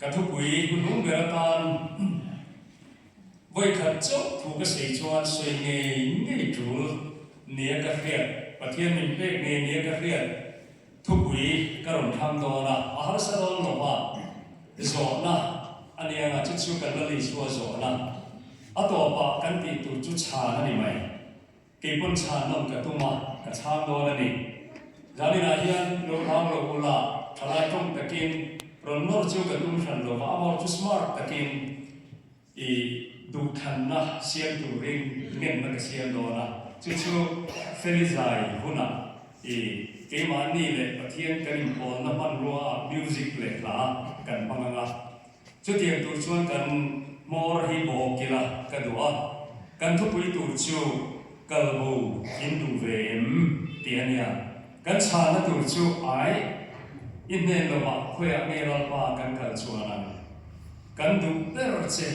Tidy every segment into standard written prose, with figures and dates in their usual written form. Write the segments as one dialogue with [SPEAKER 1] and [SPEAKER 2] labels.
[SPEAKER 1] cả thu quý hun hung về tan với khát chốc thu cái sấy chuan sôi nghề chủ nia cái phiệt và thiên mình biết nghề nia cái phiệt thu quý cái rồng tham đó là ở sa đôn nó hoa gió na anh em à chút chút cái là lý số gió na ở đó ba cái tỷ tu chút chả này mày cái bốn chả nông cái tu mà cái chả đó là này giờ này là hiện lúc nào lúc là thay lại trong cái kinh rồi nó chưa cái đúng chuẩn rồi và amor chút smart cái kinh ý đủ thành na xiên đủ ring nên cái xiên đó na chút chút phê giải hôn na ý cái mà anh này là thiên cái niệm hồn nó ban loa music lệ là cái bằng nga chút tiền tu chuan cái more hi bộ kia là cái đó cái thuốc quý tu chu cái bộ hindu về tiền nha cái cha nó tu chu ai in nên là mà khoe nghe là ba cái chuan này cái tu pero che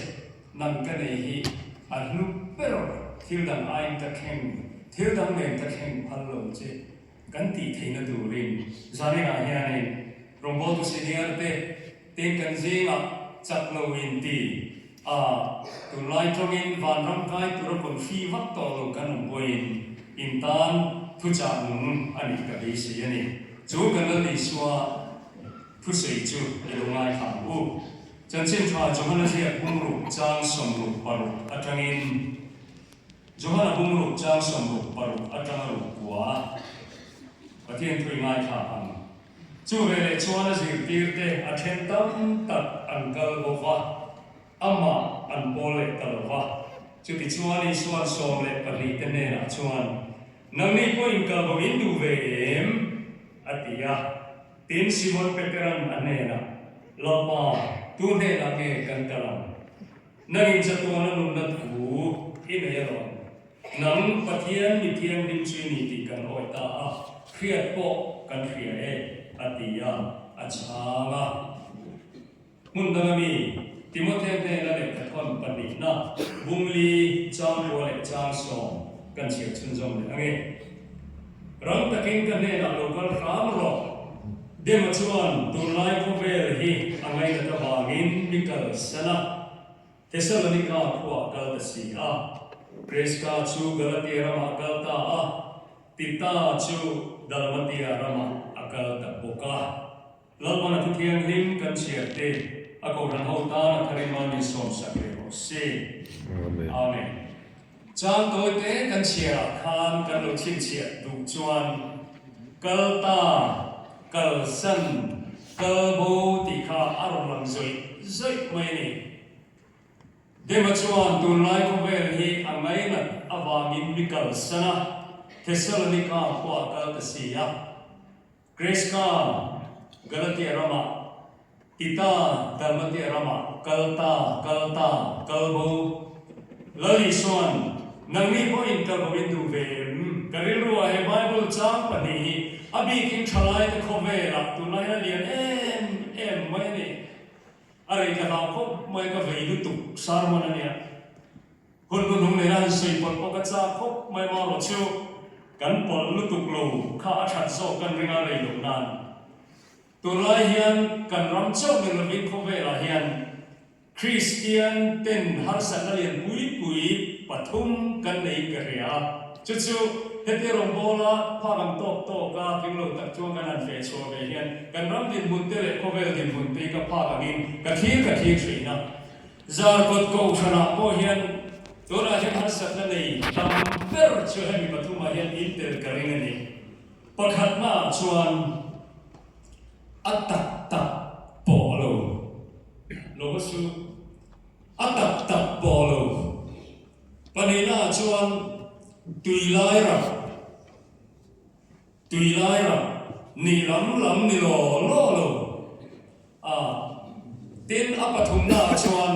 [SPEAKER 1] nằm cái này hi anh lúc pero thiếu đằng ai ta khen thiếu đằng mình ta khen phật lòng che cái tỷ thấy nó đủ rin giờ này là hiện nay rồng bò tu sĩ đi ở đây tên cái gì mà chắc lâu in tỷ tu lai trong in van ram kai tu ra còn phi vắt to lâu cái nông bồi in tan thu trả nung anh cái đấy gì này chú cái là lý xóa thu sĩ chú yêu ngay hàng u chân chân cho chúng nó sẽ bung rục trang sầm rục baru ở trong in chúng nó bung rục trang sầm rục baru ở trong rục quá và thiên thuy ngay thả hàng chú về lại chú nó sẽ tiêu tế ở trên tâm tập ăn cơ vô va amma ăn bồ lệ tờ va chú thì chú nó đi xuân xóm lệ bật lì tên này là xuân nâng đi có in cơ vô in đủ về em ở tìa tiến Simon Peteran anh này là lọp tu ne là nghe cần cả lòng nâng in cho tôi nó nung nát cũ in này rồi nâng bát thiên bị thiên linh suy nghĩ thì cần hỏi ta khiết bộ cần khiết atiya achanga mundami Timothy ne la le kathon padina bungli chang bo le chang so kan chia chun jom le ange ram taking kan ne la local ram ro de machuan tu lai ko ver hi angai la ta bangin mikal sana Thessalonica ko kal ta si Grace ka chu Galatia rama kal ta Tita chu Dalmatia rama akal ta boka lalpana tu thiang lim kan chiate ako ran ho ta na tharimon ni som sakre se amen chang toi te kan chia khan kan lo chin chia du chuan kal ta kal san kal bo ti kha aron lang zoi mai ni de ma chuan tu lai ko vel hi angai na awangin mikal sana Thessalonica ko kal ta sia Grace ka Galatia rama Tita Dalmatia rama kalta kalbo lali son nangni po in kalbo indu ve karilu ai Bible chang pani abi king thalai te khovela tunai na lian em mai ni are ka ha ko mai ka vei du tu sarmona nia hun kun hung ne ran sei pon po ka cha ko mai ma ro chu kan pol lu tuk lo kha that so kan ringa lei lo nan tu lai hian kan ram chau ne lovin kho ve la hian Christian ten har san lian pui pathum kan nei ka ria chu chu hete rong bola pha bang to ka king lo tak chuang kan an fe cho ve hian kan ram din bun te le kho ve din bun te ka pha ka ngin ka thi thina zar kot ko thana po hian Tora hian har san nei tam ber chu hemi pathum hian intel ka ring ani pakhat na chuan atak polo logo su atak polo panina chuan tui lai ra ni lam ni lo tin apathum na chuan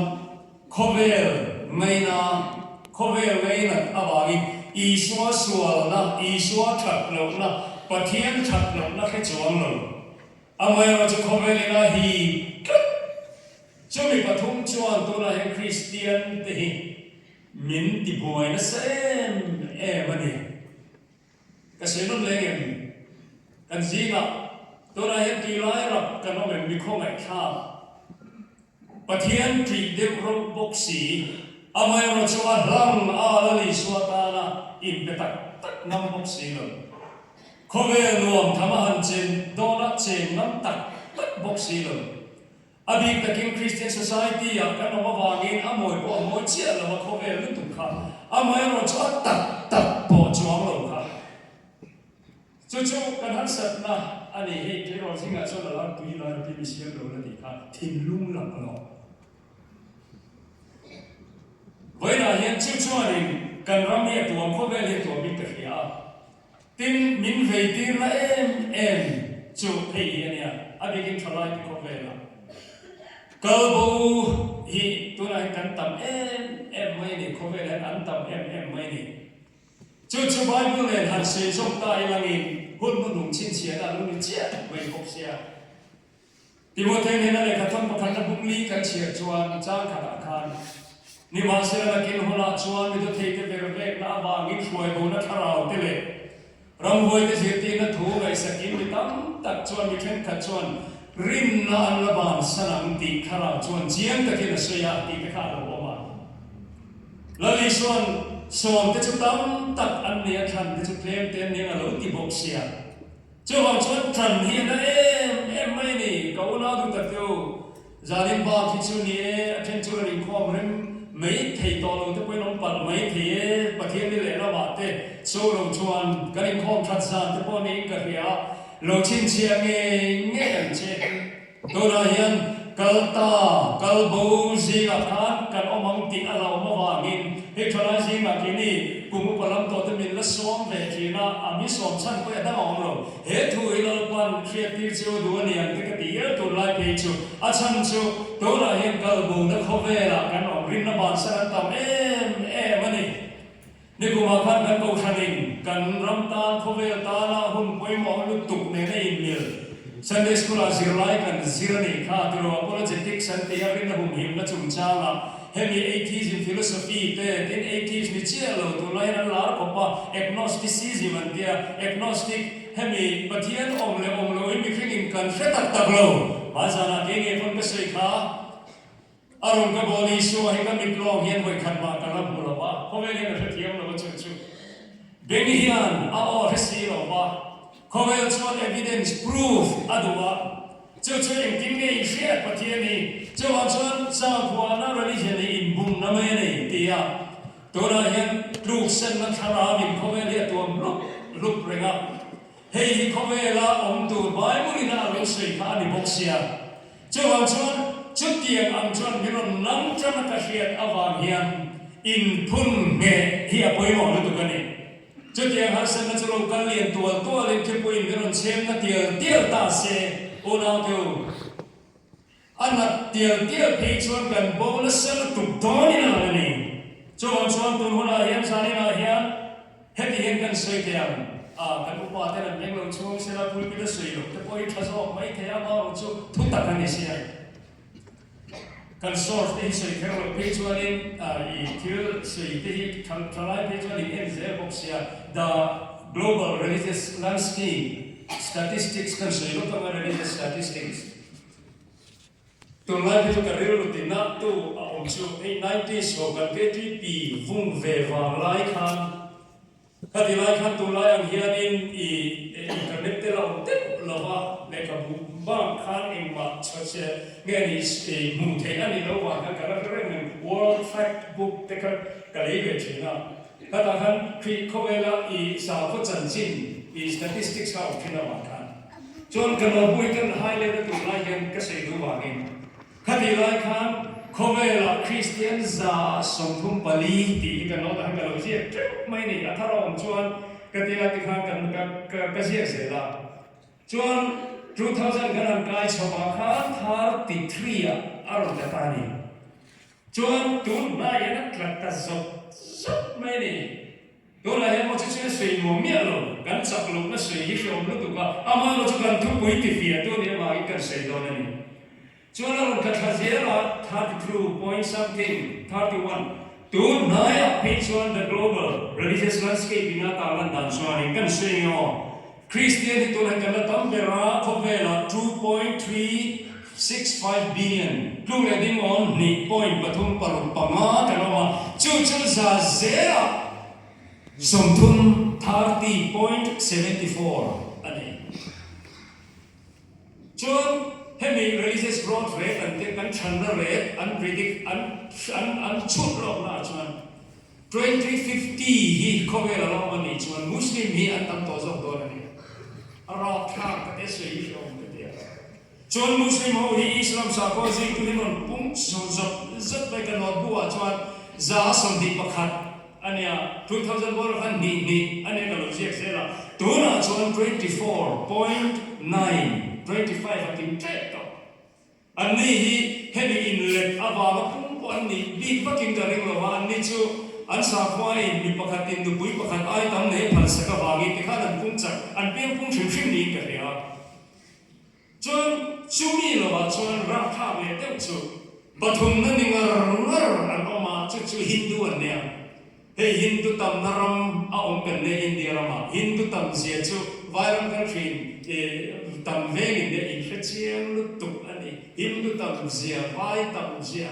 [SPEAKER 1] khovel ngaina awagi iswa sual na iswa thak lo na pathian thak lo na khe chuang lo amai ra chu khovelina hi chumi pathum chuan tu na he Christian te hi min ti boy na sem mani ka senon lengem kan zinga tu na he ti lai rap kan no men mi kho ngai kha Pathian tri deu ro bok si amai ro chua ram a li swatana in petak tak nam bok si lo khove nuam thama han chen dona chen nam tak tak bok si lo abi taking Christian society ya kan ma wangin amoi bo amoi chia lo khove lu tu kha amai ro chua tak tak bo chuang lo kha chu kan han sat na ani he ke ro singa so la tui la ti mi siam lo la ti kha thin lung lam lo với là hiện chịu cho mình cần rắm hiện tuồng có vẻ hiện tuồng mình thực hiện tin mình về tin là em chụp thấy hiện nha anh đi kinh thảo lại có vẻ là cơ bù hi tôi nói cần tầm em mấy này có vẻ là ăn tầm em mấy này chịu Bible lên hẳn sẽ trong tay là nghìn hôn một đúng chín chia là luôn chết với quốc gia thì một thế này là cái thằng một thằng bụng lý cái chia chuan trang khả khan ni ma se la kin hola chuan mi to thei te ver vek na ba ngi khoi bo na tharau te le ram hoi te zirti na thu gai sakin mi tam tak chuan mi khen kha chuan rin na an la ban sanang ti khara chuan jiang ta kin soya ti te kha lo ma la li chuan som te chu tam tak an ne than te chu klem te ne na lo ti bok sia chu wang chuan than hi na em mai ni ko na du ta teu zalim ba ki chu ni athen chu rin khom rim mấy thầy to luôn tới quên ông bật mấy thầy bậc thiên đi lễ là bát thế số đồng chuan cái này không thật ra tới bọn này cái gì à lâu chín chia nghe anh chị tôi nói hiện cái bầu gì là khác cái ông mang tiếng là ông mà vàng hết cho nên gì mà cái này cùng một lần tôi tới mình là sống về thì na ami sống chân có đã ông rồi hết thôi là quan khi tiêu chiếu đua niệm cái tiếng tôi lại bị chịu chân chịu tôi nói hiện cái bầu nó không về là cái ông rin nó bàn sang tầm em anh này nếu mà khăn cái câu thanh hình cần rắm ta không về ta là hun quay mỏ lúc tục này này nhiều Sunday school là zero lại cần zero này khá từ đó apologetic Sunday là cái hùng hiểm là chúng ta là hemi 80s in philosophy te tin 80s ni chia lo tu lai na lar ko pa agnosticism an dia agnostic hemi pathian om lo mi khing kan fetak tak lo ba jana ke nge pon ka sei kha aron ka boli so he ka mitlong hian voi khan ma ka la bula ba ko ve ne na thiam lo chu chu beni hian a o resi lo ba ko ve chuan evidence proof aduwa chu em tin nge share pathian ni chu wa chuan sa khwa na religion ni in bum na me nei tia to na hian luk sen na thara bin ko ve le tuam luk renga hei ko ve la om tu bible ina lo sei kha ni boxia chu wa chuan chút tiền ăn chuan mi ron nang chama ka hiat awang hian in phun nge hi a poi mo lu tu ka ni chút tiền har san na chu lo kan lien tua len ke poi mi ron chem na tiel ta se ona teu ana tiel pe chuan kan bo na sel tu doni na ni chuan tu hona hian sani na hian heti hian kan sei tiang kan upa te na meng lo chung se la pul pi da sei lo te poi thaso mai the ama ro chu thu ta kan ni sia kan source te sei thero page one in I till sei te kan try page one in NZ boxia the global religious landscape statistics kan sei lo tama religious statistics to lai page ka relo te na to om chu 90s so kan te pi vung ve wa lai khan kadi lai khan to lai ang hian in internet te la te lawa le ka bu bang khan eng ma chache nge ni mu the ani lo wa ka ra reng world fact book te ka le ge china kata khan khi khowela I sa ko chan chin I statistics ka thina wa khan chon kan lo bui kan high level to lai yan ka sei du wa nge kadi lai khan khowela Christian za som thum pali ti kan lo da kan lo ji mai ni athara om chuan ka ti la ti khan kan ka sia se la chuan 2000 kan kai choma kha 33 aron ta pani chuan tu na yana tlatta so mai ni to la ya mo chu sei mo mi lo kan chak lo na sei hi shom lo tu ka ama lo chu kan thu pui ti fia to ne ma I kan sei do na ni chuan aron ka thazela 32 point something 31 tu na ya page one the global religious landscape ina ta lan dan so ni kan sei ngo Christian ito na kala tambera kovela 2.3 1.65 billion. Klung le ding on ni point pathum paluk panga kaloma chu za zera somthum 30.74 ani. Chun hemi religious growth rate and kan chandra rate unpredict chut lo na chuan 2050 hi khobe la mani chuan muslim hi an tam to zok do ani ara thak ka te sei shom te dia chuan muslim ho hi islam sa ko ji tu hinon pung so zat bai kan no bua chuan za som di pakhat ania 2000 bor kan ni ania ka lo jek sela tuna chuan 24.9 25 atin check to ani hi hemi inlet awa pung ko ani bi paking ka ring lo wa ani chu an sa khwai mi pakhatin du bui pakhat ai tam ne phal saka wangi ti khan an pung chak an ping pung thim ni ka ria chun chumi lo wa chun ra tha me te chu bathum na ningar an oma chu hindu an ne he hindu tam naram a om kan ne india rama hindu tam sia chu viral country tam veng in in christian lu tu ani hindu tam sia vai tam sia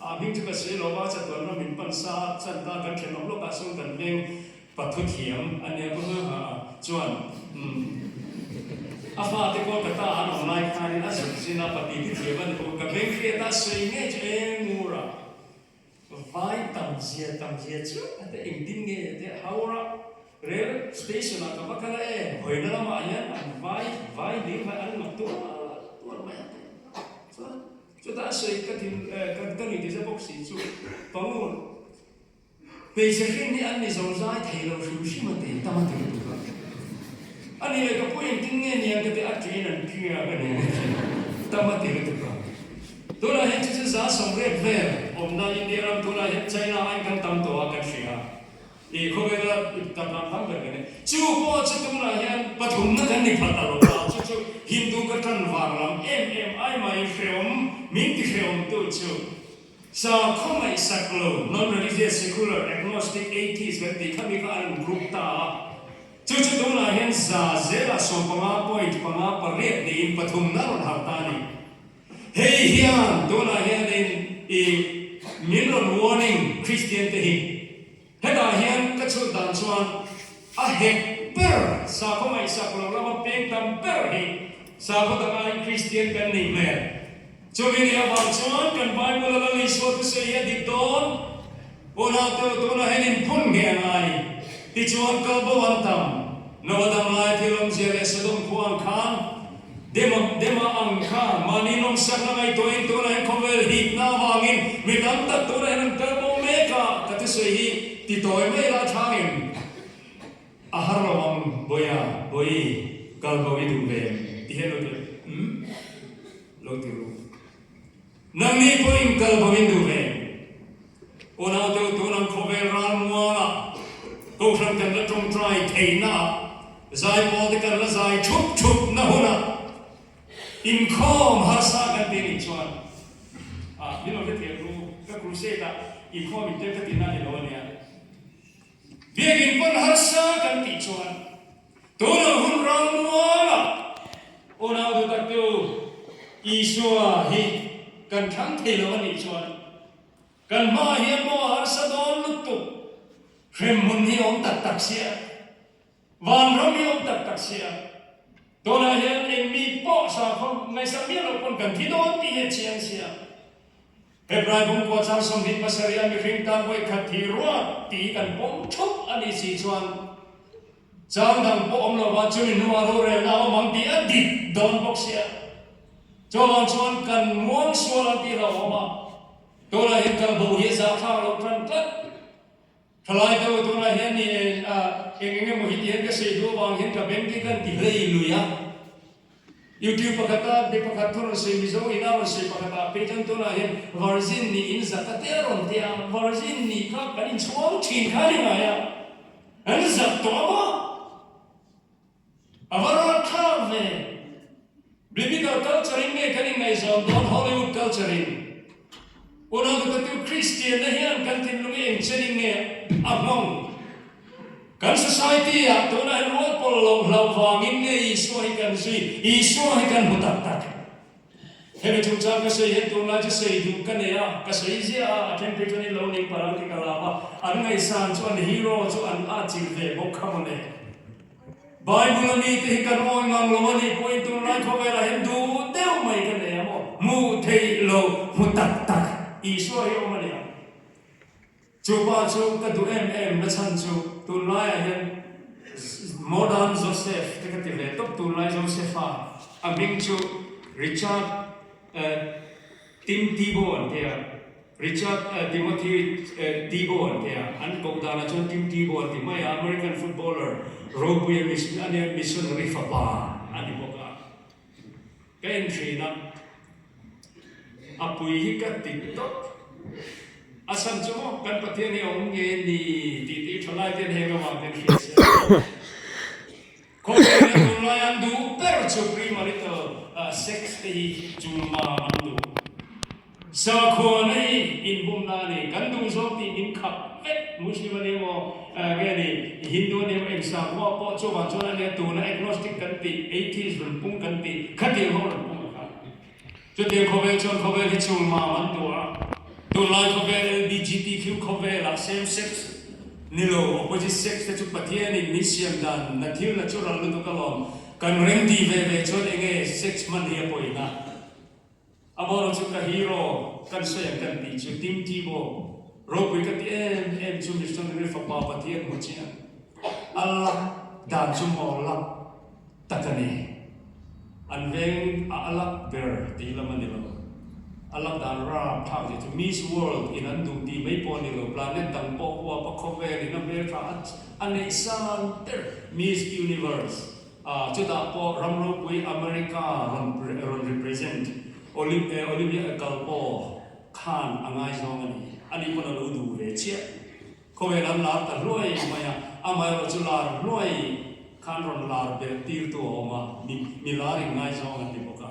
[SPEAKER 1] a bing tu ka se lo wa cha ton min pan sa chan ta kan chen lo ka sung kan veng pathu thiam ani ko ha chuan a fa te ko ka ta an online khan a su sina pati ti thiam ko ka veng khia ta sei nge che mura vai tam sia chu ate ing tin nge te haura rail station at bakala hoy na ma yan ang vai di vai an mak tu ma so ta sei ka tin ka ni de box si chu pangun pe se hin ni an ni zo zai thai lo shu shi ma te ta ma te tu ka ani le ka point tin nge ni ang te a train an pi ga ne ta ma te tu ka to la he chu za som re ver om na india ram to la he china ai kan tam to a ka shia e ko ga tam tam phang ga ne chu ko chu tu la hian pathum na kan ni phata lo ka chu hindu ka tan wang lam ai mai freom min ti freom tu chu sa khomai saklo non religious secular agnostic atheist when they come in group ta chu tu la hian za zela so panga point panga pare ni pathum na ron hata ni hey hian to la hian in million warning christian te hi heta hian ka chu dan chuan a hek per sa ko mai sa ko la ma peng tam per hi sa ko ta mai christian kan ni me chu vi ni ba chuan kan bible la li so tu se ya dik don ona to na hen phun ge ngai ti chuan ka bo wan tam no dam lai thilom je le sodom khuang khan dema ang khan mani nom sak na ngai to in to na khovel hi na wangin mi tam tak to na hen ka bo me ka tu se hi ti toy me la thangin aharawang boya boi kalbawi du ve ti helo de lo ti ru nang ni poin kalbawi du ve ona to nang khovel ran muala ko kham kan la tong try theina zai po de kan la zai chup na hona in khom har sa kan ti ni chuan you know the ru ka crusade in khom in te ka ti na ni lo ne biegin pon har sa kan ti chuan to na hun rang muala ona du ta tu isua hi kan thang the lo ni chuan kan ma hi mo har sa don lu tu khem mun hi om tak sia van rom hi om tak sia to na hian en mi po sa khom ngai sa mi lo pon kan thi don ti he chiang sia Hebrai bung ko chang som dit pasaria mi ring ta wei khat thi ro ti kan bom thup ani si chuan chang dang po om lo wa chu ni no ro re na o mang ti a dit don box sia chuan kan muang so la ti lo ma to la hin kan bo ye za kha lo tran tat thalai to la hian ni enge mo hi ti ka sei do wang hin ka ben ti kan ti rei lu ya YouTube pakata de pakathon se mizo ina se pakata pejan to na hen virgin ni in zata te ron te virgin ni ka kan chuang thin kha ni ya an zat to ba avara kha ve biblical culture in me kan ngai so don Hollywood culture in ona to tu Christian na hian kan tin lu eng chening ne among kan society ya to na ro pol lo wang in nge isu hi kan hutak tak Hemi chung cha ka sei het tu na cha sei du ka ne ya ka sei zia a temperature ni lo ning parang ki kala ba an ngai san chu an hero chu an a chil ve bok kham ne Bible ni ti ka ro ngang lo ni point tu na kho ve la hen du teu mai ka ne mo mu thei lo mu tak tak I so yo ma ne chu ba chu ka du em na chan chu tu na ya hen modern Joseph te ka ti ve top tu na Joseph a ming chu Richard Tim Tibon there Richard Timothy Tibon there and go down to Tim Tibon the my American footballer rugby missionary for ba and boka entry na apui hi ka tiktok asan chumo kan pathian ni ong nge ni ti tholai ten he ga ma ten khiase ko ne lo yan du per chu primary sex ti chuma andu sa ko nei in bum na ni kan du so ti in khap vet muslim ne mo ge ni hindu ne mo exam mo po cho ba cho na ne tu na agnostic kan ti atheist run pung kan ti khati ho run pung ka cho te ko ve chon ko ve ti chuma andu tu lai ko ve LGBTQ ko ve la same sex nilo opposite sex te chu pathian ni mission dan na thil na chu ral lu ka lom kan rem di ve chon enge 6 month here poina aboro chu ka hero kan so yang kan di chu tim ti bo ro pui ka ti em chu mission ni fa pa pathian mo chia Allah dan chu mo la takane an veng Allah ber ti la man ni lo Allah dan ra thang to Miss World in an du ti mai po ni lo planet tang po wa pa kho ve ni na ber tha an nei san ter Miss Universe cho ta po ramro pui America ron represent Olivia Galpo Khan angai song ani ko na lu du ve che ko ve lam la ta loi maya amai ro chu la loi Khan ron la be tir tu ma mi la ri ngai song ani boka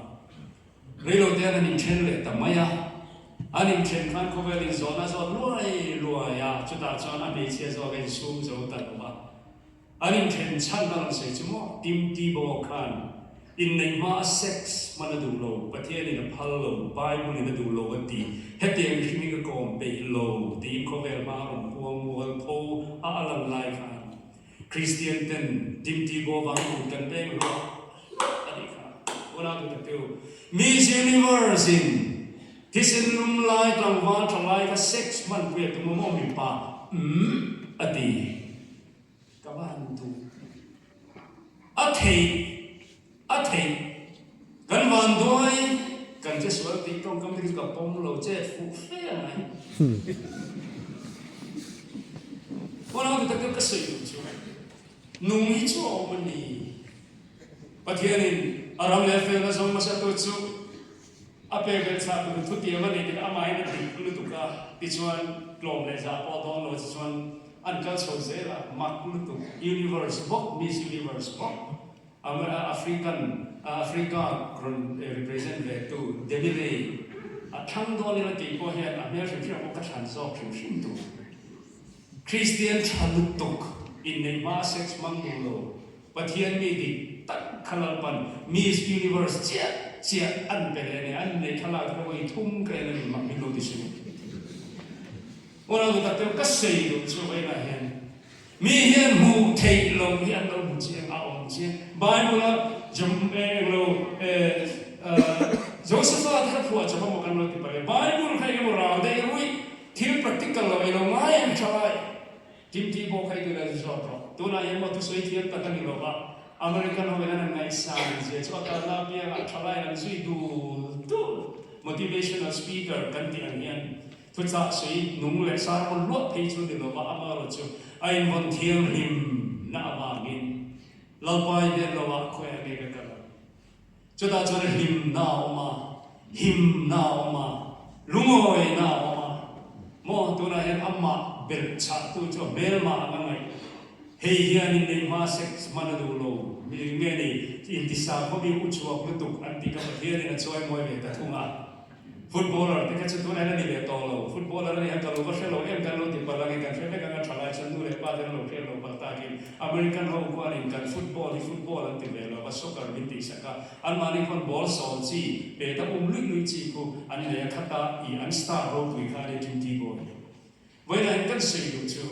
[SPEAKER 1] relo te ani chen le ta maya ani chen Khan ko ve ri zona zo loi ya chu ta chon ani che zo ge su zo ta ba Anin chen chan dalam say cuma tim tibo kan in nei ma sex mana dulo pathian in phalo Bible in dulo ati heti ang himi ka kom pe lo ti ko vel ma ron puang wal po a alam lai kan Christian ten tim tibo bang kan pe lo ani ka ora tu tu Miss Universe in tisin lum lai tang wa tang lai ka sex man pe tu mo mi pa ati kawan tu athei kan van doi kan che sual ti tong kam ti ka pom lo che fu fe ai wana tu ta ka sei chu nung hi chu o ni pathianin aram le fe na zong ma sa to chu ape ve sa tu thu ti ma ni ti amai na ti lu tu ka ti chuan klom le za po don lo chuan an ka chho ze la mak lu tu universe bok Miss Universe bok Africa represent ve tu debile a thang do ni la ti ko he a me shi mo ka chan so shin tu Christian chalutok in nei ma sex mangulo pathian mi di tak khalal pan Miss Universe chia an pe ne an nei khala ko i thum ke ne ma mi lo ti shi ora ta te ka sei do chu vai na hen mi hian mu thei lo hian lo mu chi a om chi Bible jum lo Joseph ta phua cha mo kan lo ti pa Bible khai mo ra de rui thil practical lo lo ngai am chai tim ti bo khai de la zo pro tu na yem mo tu soi thil ta kan lo ba American ho na ngai san je cho ta la pia la chalai an sui du tu motivational speaker kan ti an hian tu cha sui nung le sa mo lo thei chu de lo ba ama ro chu ai mon thiam him na ba min lo pai de lo wa khwe ne ka ka cho ta cho him na ma lungoi na ma mo tu na yan amma bel cha tu cho mel ma ngai hei hian in nei ma sex mana du lo mi nge ni in ti sa ko bi u chu ak tu an ti ka pathian na choi moi ve ta thunga footballer te ka chu na ni le to lo footballer ni han ka lo ko shelo em kan lo ti palang kan fe kan thala chan du le pa den lo ke lo pa ta ki American ho ko in kan football an ti ve lo ba soccer ni ti saka an mani kon ball so chi pe ta lui chi ko an le khata I an star ro pui kha le tin ti go voi la kan sei du chu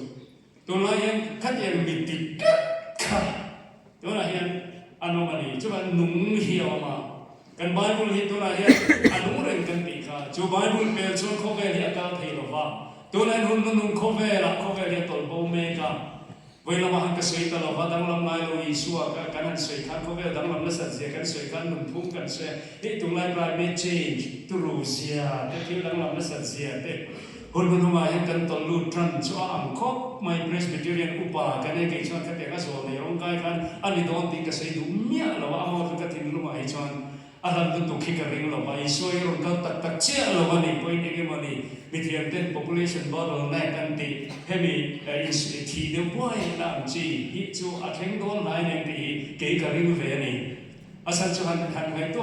[SPEAKER 1] to la yan khat yan mi ti kha to la yan anomali chu ban nung hiaw ma kan Bible hi to la yan anu ren kan ti kha chu Bible pe chu ko ve hi ka thei lo wa to la nun ko ve hi tol bo me ka voi la ma ka sei ta lo wa dang lam lai lo Isua ka kan sei khan ko ve dang lam na sa je kan sei khan nun thum kan se hi tu lai climate change tu Russia te ki dang lam na sa je te hol bu ma yan kan tol lu tran chu am kho mai Presbyterian Upa kan e ke chuan ka te ka so ne rong kai khan ani don ti ka sei du mia lo wa mo ka tin lu ma ai chuan alam tu ki ka ring lo ba Isua rong ka tak che lo ba ni point e ke ma ni Mithiam ten population bottle na kan ti hemi ti de boy na chi hi chu a theng don nai ne ti ke ka ring ve ni asan chu han ngai to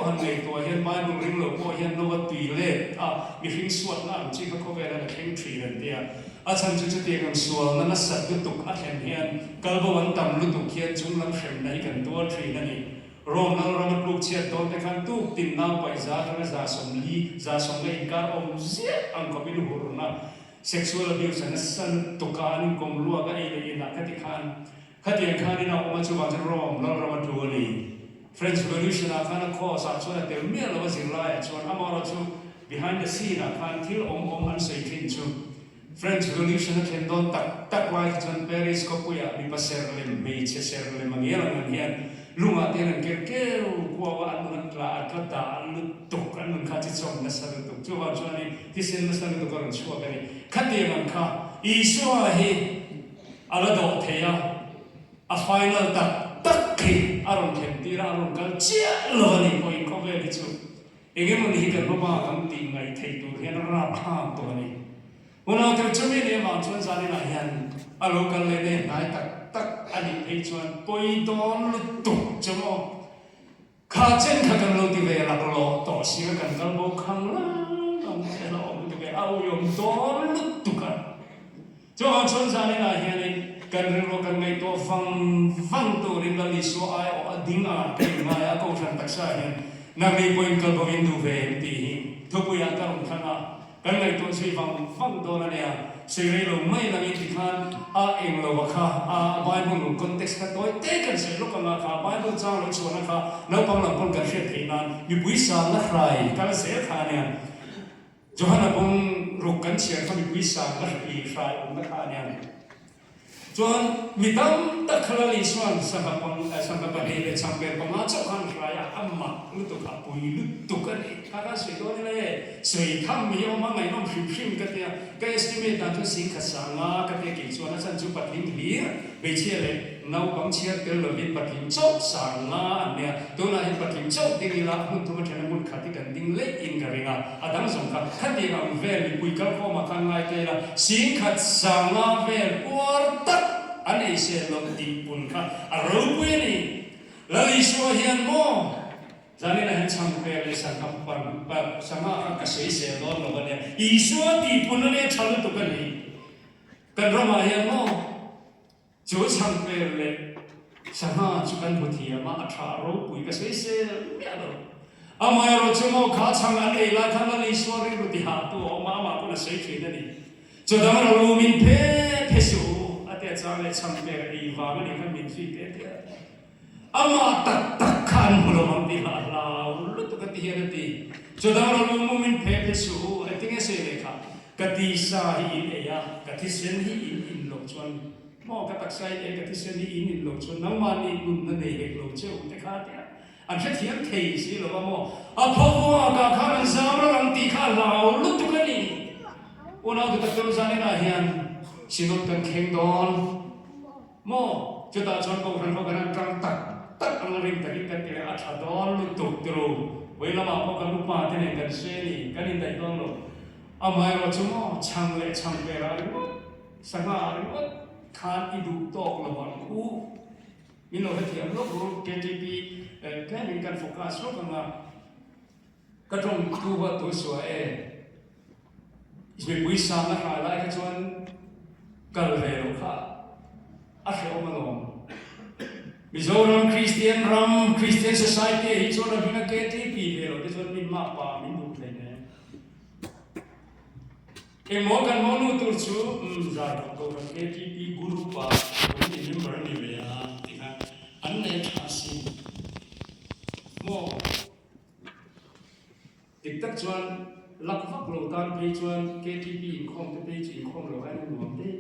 [SPEAKER 1] hian Bible ring lo ko hian no wa tui le mi hring suat na chi ka ko ve na theng tri ren dia asan chu chu te kam sual na sat tu tuk a thlen hian kalbo wan tam lu tu khian chung lam shrem nai kan to tri na ni rom na ram lu chiat don te kan tu tin na pai za na za som li za som le ka om zia ang ko bi lu hur na sexual abuse na san to ka an kom lu ga e le na ka ti khan khati khan na o ma chu ba rom na ram tu ni French Revolution a kana ko sa chuna te mi lo zin la ya chuna amara chu behind the scene a kan thil om an sei thin chu French Revolution a thlen don tak lai chun Paris ko puya mi paser le me che ser le mangiela ngan hian lunga te nan ke ko wa an la ka ta lu tuk an kha chi chom na sa lu chu wa chu ni ti sen na sa lu ko ran chu ga ni khati man kha Isua hi ala do the ya a final takki aron thentira aron kal chia lo ni ko in ko ve chu ege mon hi kan ba kam ti ngai thei tu hian ra pha to ni una te chumi ne ma chun sa ni na hian alo kal le ne nai tak ani thei chuan poi don lu tu chmo kha chen kha kan lo ti ve la lo to si kan kal bo khang la om te lo om ti ve au yom don lu tu kan cho chun sa ni na hian kan ro kan ngai to fang to rin la li so ai o dinga ke ma ya ko than tak sa hian na ngai point kal bo in du ve ti thu pu ya ka ron thanga kan ngai to si fang to na ne se rei lo mai la mi ti khan a eng lo wa kha a Bible context ka toy te kan se lo ka kha Bible cha lo chu na kha no pang lam pon ka she thei nan mi pui sa na rai ka se kha ne Johanna pong ro kan che ka mi pui sa na rai rai na kha ne chuan mitam ta khala li chuan sanga pa he le champe pa ma chau khan raya amma lu to kha pui lu to ka ni kha se do ni le sei tham mi o ma ngai nom shim ka te ka estimate ta thu sing kha sanga ka te ki chuan san chu patling hi be che le nau bang che tel lo bin patling chau sanga ne to na hi patling chau ti ni la hun tu ma thana mun khati kan ding le in ka ringa adam som ka khati ga ve mi pui ka ko ma kan ngai te la sing khat sanga ve por ta anh sẽ làm đi buồn khá, rồi quên đi, là lý do hiện mo, cho nên là hiện sang về là sang khắp phần sang các cái sẽ đó là vấn đề, lý do đi buồn là để chọn được cái gì, cái đó mà hiện mo, chỗ sang về là sang chụp ảnh một thì mà thà rồi quên cái sẽ biết rồi, mà rồi chúng mo khá sang anh ấy là khá là lý do rồi thì hạt tu, mà cũng là sẽ chuyện đấy, cho đó là lưu mình phê sốแต่จะเลยช่างเปรย์ว่ามันยังมีสิ่งเดียวอามาตักขันหัวมันดีหาเราลุตุกติเฮรตีจดเราลูมุมินเพเพสูไอ้ที่เงี้ยเสียเลยค่ะกติสาหินเอียกติเซนหิอินหลงชวนมอกตักใส่เอกติเซนหิอินหลงชวนน้ำมันอินนุ่นนั่นเองหลงเจ้าแต่ข้าเดียอันเช่นเทียนเทสิหรือว่าโมอ่ะพอว่ากับข้ามันสามเราลังตีข้าเราลุตุกันนี่วันนั้นตัวตัวจานี่นะเฮียนสินุตันเข่งดอนโมจุดอาชนก็คนเขากันกลางตักอันริมตะกี้กันเกี่ยอาชาดอนลุตุกตรูเวลามาพอกันลุปาที่ไหนกันเสนีกันอินได้ดอนลุอามาเราชั่วโมงช่างเละช่างเวลาหรือว่าสังหารหรือว่าคานอิดูตอกระหว่างคู่มีโลกเทียมโลกรู้ KGP แค่มีการโฟกัสโลกกันมา cái trong tu vật tu sửa về buổi sáng là khai lại cái chuyện cần về lúc khác sẽ ôm lòng bây giờ Christian society thì cho là mình cái về rồi cái chuyện mình map pa mình đủ thế này cái món cần món nu tu chú ra có cái guru pa mình member ni về thì ha anh nàyasi mo tích tắc chuan lạc vắc lâu tan pay chuan KTP không cái pay chỉ không lâu anh nuông thế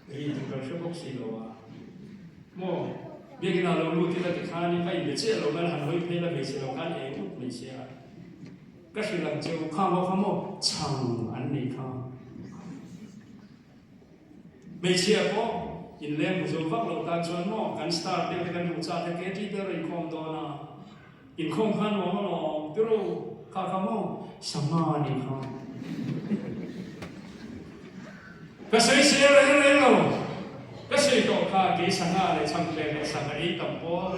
[SPEAKER 1] thì chúng ta sẽ bóc xì lâu à mo bây giờ nào lâu thì là cái khăn như vậy bây giờ lâu là hàng hơi pay là bây giờ lâu khăn ấy cũng bây giờ cái sự làm chiều khang vào khang mo chẳng anh này khang bây giờ có in lem một số vắc lâu tan chuan mo can start để cái nụ cha cái KTP rồi không đó na in không khăn mà nó tiêu khá khá mô sama ni không cái sự xe rồi lâu cái sự tổ khá cái sang này sang bên này sang ấy tầm bố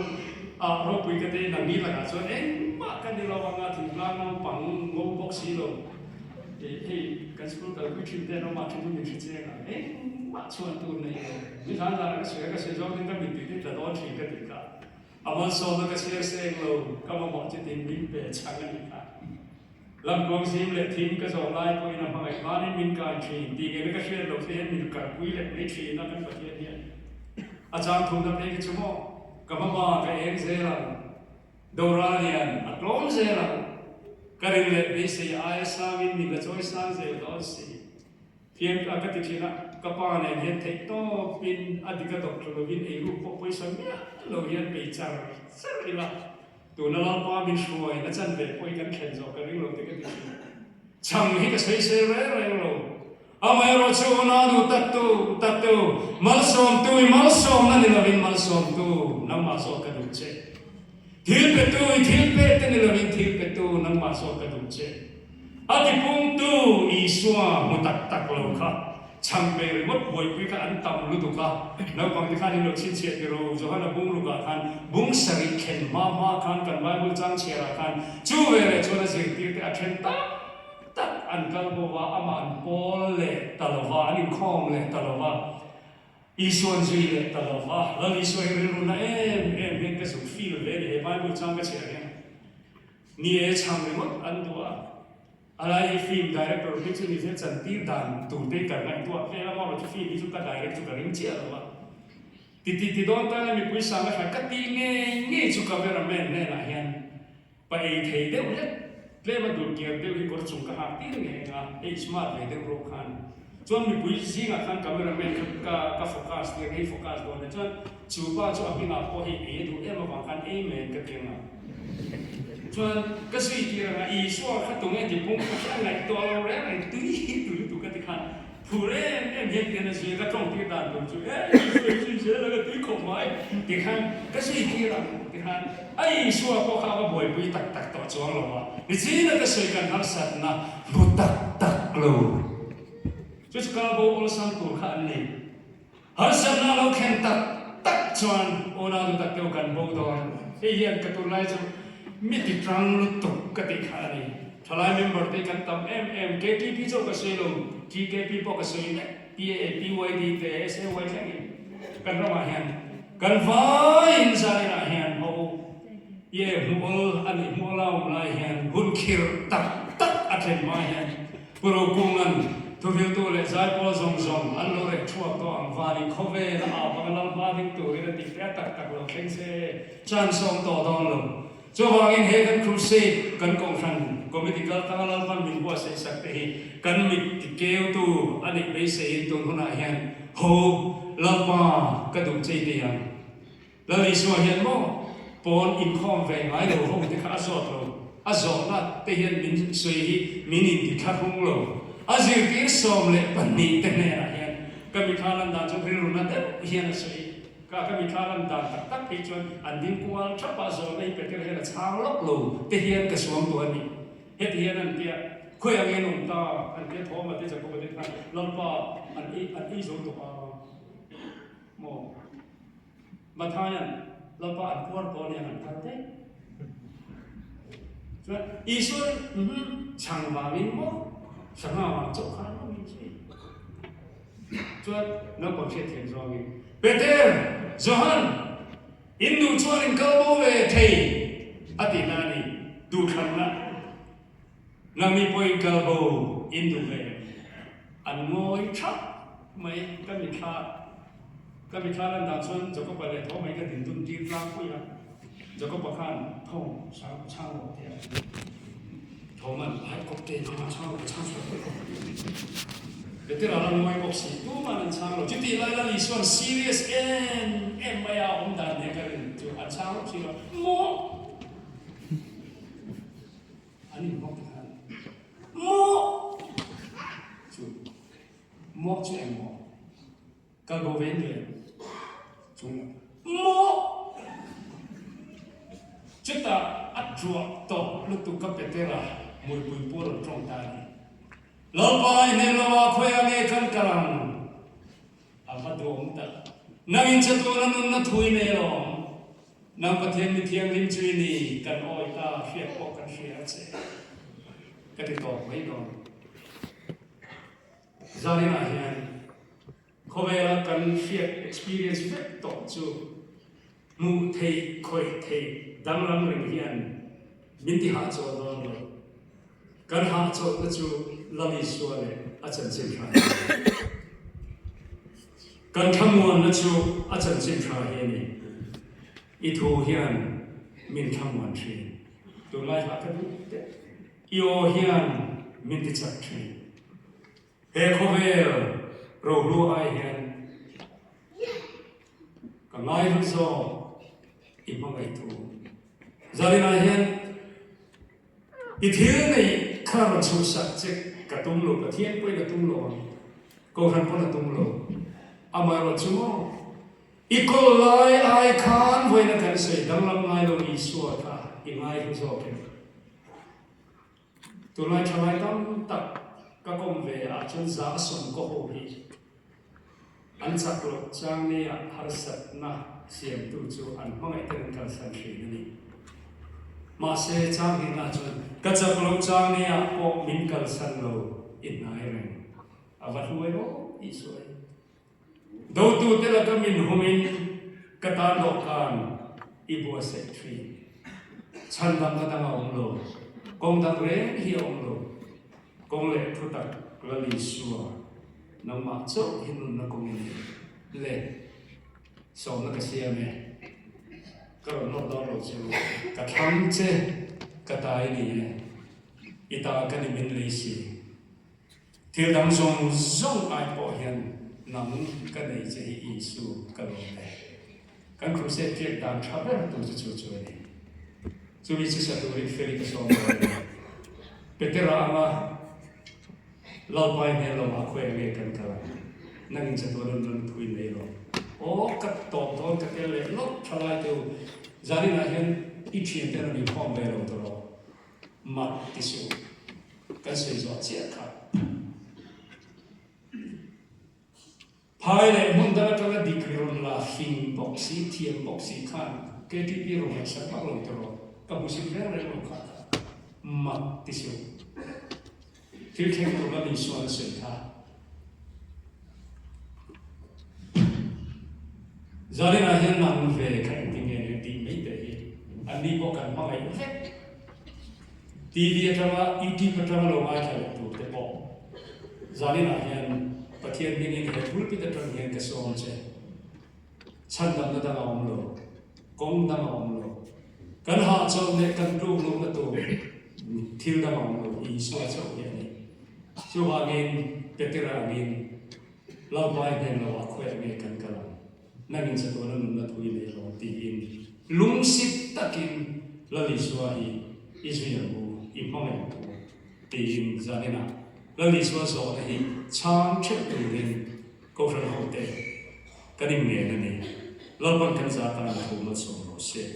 [SPEAKER 1] rồi bây cái này nghĩ là cái chuyện mà cái này là vàng thì là nó bằng ngô bốc xí rồi thì cái số cái chuyện đấy nó mà chúng mình sẽ chơi là mà chuyện tu này như thế là cái sự do những cái mình tự tin là đó chỉ cái gì cả amal so na kasi se lo kama mo chitin min pe changan ka lam kong sim le thim ka so lai ko ina ma ka ni min ka chi ti ge ka share lo se min ka pui le ni chi na kan pathian ni a chang thum na pe ki chumo kama ma ka ek se la doralian a klom se la ka rin le be se ai sa min ni la choi sang se do si phiền ka ti chi na ka pa ne hian thei to pin adika doctor vin e ru po poi sang ya lo hian pe char sari la tu na la pa min shoi na chan ve poi kan khen zo ka ring lo te ka ti chang hi ka sei se re lo amai ro chu na du tat tu mal som na ni la vin mal som tu nam ma so ka du che thil pe te ni la vin thil pe tu nam ma so ka du che ati pung tu i suwa mu tak lo kha chăm bề mất buổi quý các anh tầm lưu tục cả nếu còn thì khăn đi xin chia thì rồi cho hắn là bung lưu cả khăn bung sari khen ma khăn cần bài bung trang chia ra khăn chú về để cho nó gì thì cái chuyện tắc anh cần bộ và âm anh bol lệ talo anh khom lệ talo isuan duy lệ talo lần isuan riu na em cái số phi về để bài bung trang cái chia này nie chăm bề mất anh đùa alai film director bi chu ni se chan tir dan tu te kar ngai tu a la mo chu film bi chu ka direct chu ka ring chia wa ti don ta mi pui sang ka ka ti nge chu cameraman ne la hian pa e thei de u le ma du kia de hi kor chung ka ha ti nge nga e smart le de ro khan chuan mi pui si nga khan cameraman ka focus le ngai focus do ne chuan chu pa chu a pi nga po hi e du e ma khan e men ka ti nga chuan cái suy kia là ý số các tụng em thì cũng cái này to lâu đấy này tụi cái khăn phụ em hiện tiền là gì cái trong tiền đàn tụi chú suy là cái túi khổng mãi thì khăn cái suy kia là thì khăn ấy số có khá có bồi bùi tắc tỏ chuang rồi mà thì chỉ là cái suy cần hấp dẫn là bù tắc lâu chú cái bộ sang tụi khăn này hấp dẫn là lâu khen tắc chuan ô nào tụi tắc tiêu cần bộ đó cái hiện cái tụi này mi ti trăng lu tuk ka ti kha ni thalai member te kan tam em KTP cho ka selo KTP po ka selo ne PYD te SY ka ni kan ra ma hian kan vai in sa na hian ho ye mol ani molau la hian hun khir tak athen ma hian puro kungan tu hil tu le zai pol zong an lo re thuak to ang vani khove na a bangal ma ding tu ri ti tak lo kheng se chan song to don lo cho vang in heaven crusade kan kong ran committee kal tangal man min bo se sak te kan mit ti keu tu ani be se in tun huna hian ho lapa ka du chei te yang la li so hian mo pon in khom ve ngai lo ho ti kha so lo a zo na te hian min sui hi min in ti kha hung lo a zir ti som le pan ni te ne a hian ka mi khalan da cho ri na te hian a sui ka mi khalam dan tak pe chuan an din kual thapa zo nei pe tel hela chang lok lo te hian ka suam tu ani het hian an tia khoi ang en ta an tia thoma te chako te khan lompa an i zo to pa mo mathayan lompa an kuar ko ne an ta te ý xuân chẳng vào mình mốt chẳng nào mà chỗ khác nó mình gì cho nó còn chuyện thiệt rồi Peter Johan Indu chuan in kalbo về thầy atina ni du khăn na nang mi poi kalbo Indu về anh ngồi chắc mấy cái mình thà lần nào xuân cho các bạn lại thấu mấy cái tình tuân tiên ra cuối à cho các bạn khăn thông sang một thế thấu mình hai cốc tiền mà sang để tức là ngồi bốc xí tu mà anh sang rồi chứ thì lại là lý xuân serious em bây giờ ông đàn này cái chuyện cho anh sang rồi rồi mua anh đi mua cái mua chứ em mua cái đồ về này chúng mua chúng ta ăn chuột to lúc tu cấp bê ra mùi bùi bùi trong tay lâu bay nên lâu khoe nghe khăn càng bắt đầu ông ta nang in chất tôi nó thui nè rồi nang bắt thêm đi thiêng lim chui nì cần oi ta phiệt bọc cần phiệt sẽ cái điều đó mấy rồi gia đình này hiện có vẻ là cần phiệt experience phép tổ chú mu thầy khơi thầy đang làm người hiện mình thì hạ cho đó rồi cần hạ cho nó chú làm gì xua này ở chân chân trái cần tham muốn nó chú ở chân chân trái này ít hồ hiện mình tham muốn chuyện tôi lại là cái đúng yêu hiện mình thì chắc chuyện hệ có vẻ rồi lu ai hiện cái ngay lúc sau ít mà ngày thu gia đình ai hiện ít thiên này khá là sâu sắc chứ cả tung lộ cả thiên quay cả tung lộ câu hắn cũng là tung lộ mà rồi chúng nó ít có lại ai khán với nó cái gì đang làm ngay rồi đi xua ta ít ngay cũng rồi tôi lại thay lại tâm tập các công về ở trên giá sông có hồ đi anh chắc rồi trang này har sat na xem tu chú anh mong ai tên cả sản xuất này mà sẽ trang hình là chuyện các chấp lục trang này có mình cần sản lô ít này rồi vật huế đó ít rồi đầu tu tên là cái mình hôm nay cái ta đọc can ibu sẽ truy chân tâm nó đang ông lô công tác rèn hi ông lô công lệ thu tập là lý xua nó mặc chỗ hình nó công nghệ lệ sau nó cái xe này cái nó đó rồi chứ cái thằng chứ cái tai này ít ta cái này mình lấy gì thì đang dùng ai bỏ hiện nắm cái này chỉ ý số cái đó này cái khu sẽ tiếp đang chấp nhận tôi sẽ cho này chú ý chỉ là tôi phải cái số này bây giờ mà lâu bay này lâu mà khỏe nghe cần cả năng sẽ tôi luôn thui này rồi cái tổ thôi cái lệ lúc trở lại từ gia đình này hiện ít chuyện thế là đi phong về rồi rồi mặt tí xíu cái sự rõ chia khác hai lệ muốn đã cho cái đi kêu là phim bóc xí thiềm bóc xí khan cái tí bí rồi sẽ bắt đầu rồi cái một sự rất là lâu khác mặt tí xíu thì khi tôi là đi xóa sự tha gia đình này hiện nằm về cái tình hình đi mấy đấy anh đi bộ cần mang lại hết TV cho nó YouTube cho nó lâu ai cho tụi thế bộ gia đình này hiệnประเทศนี้นี่เหตุผลที่จะต้องเห็นกระทรวงเช่ฉันดำน้ำองโลกงดำองโลกันหาเจ้าเนี่ยกันรูปลงมาตัวทิลดำองโลอีสวาเจ้าอย่างนี้ช่วงนี้เป็นที่เราเห็นเราไปเห็นเราคุยกันกันกันนั่นเป็นสิ่งที่เราไม่ทุยเลยเราตีอินลุงสิทธิ์ตะกินเราลิสวาฮีอิสราเอลอิมพอมเมนต์ตีอินจานินะเราลิสวาโซนฮีช้างเชื่อตัวเองก็ฟังหัวเตะกันยิ่งเมียนั่นเองเราบังคับจะตามถูกมาส่งเราเสีย